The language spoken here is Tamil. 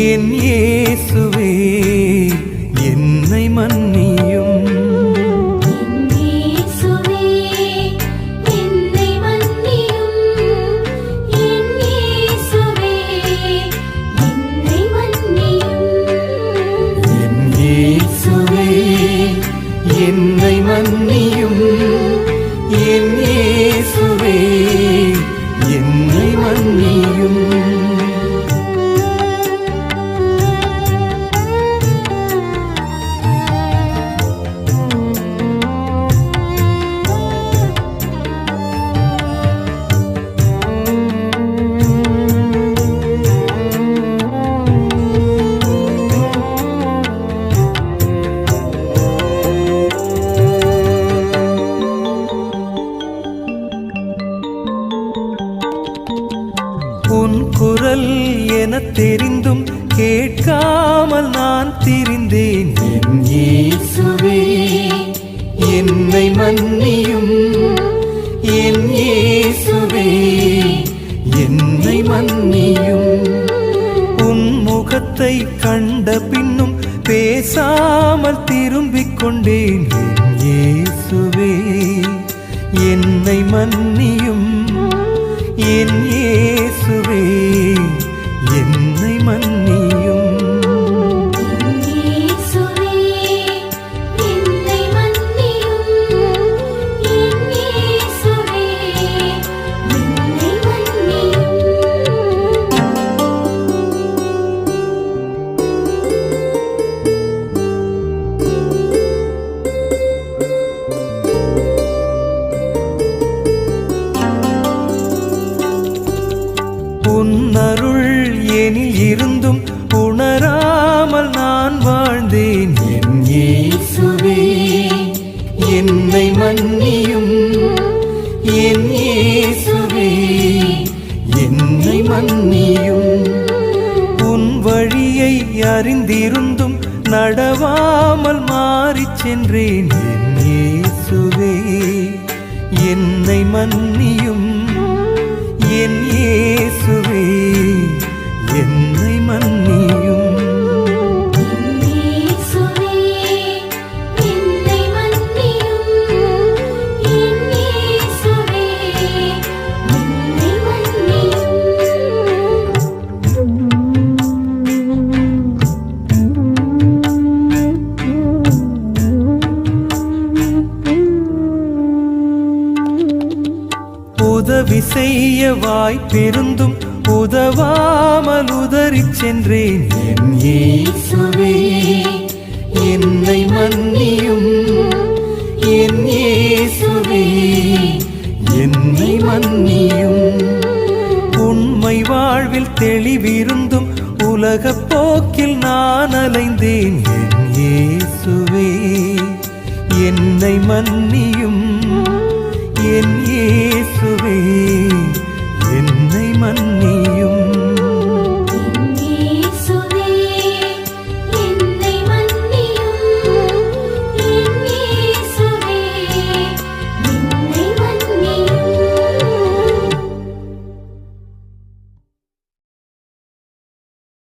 என் இயேசுவே என்னை மன்னியும். என்னை மன்னியும் என் இயேசுவே என்னை மன்னியும். உன் குரல் என தெரிந்தும் கேட்காமல் நான் திரிந்தேன். என் இயேசுவே என்னை மன்னியும். என் இயேசுவே என்னை மன்னியும். உன் முகத்தை கண்ட பின்னும் பேசாமல் திரும்பிக் கொண்டேன். என் இயேசுவே என்னை மன்னியும். என் இயேசுவே என்னை மன்னியும். உன்னருள் எனில் இருந்தும் உணராமல் நான் வாழ்ந்தேன். என் இயேசுவே என்னை மன்னியும். என் இயேசுவே என்னை மன்னியும். உன் வழியை அறிந்திருந்தும் நடவாமல் மாறிச் சென்றேன். என் இயேசுவே என்னை மன்னியும். என் இயேசுவே என்னை மன்னியும். உதவி செய்ய வாய்ப்பிருந்தும் உதவாமல் உதறிச் சென்றேன். என் இயேசுவே என்னை மன்னியும். என் இயேசுவே என்னை மன்னியும். உண்மை வாழ்வில் தெளிவிருந்தும் உலகப் போக்கில் நான் அலைந்தேன். என் இயேசுவே என்னை மன்னியும். என் இயேசுவே என்னை மன்னியும்.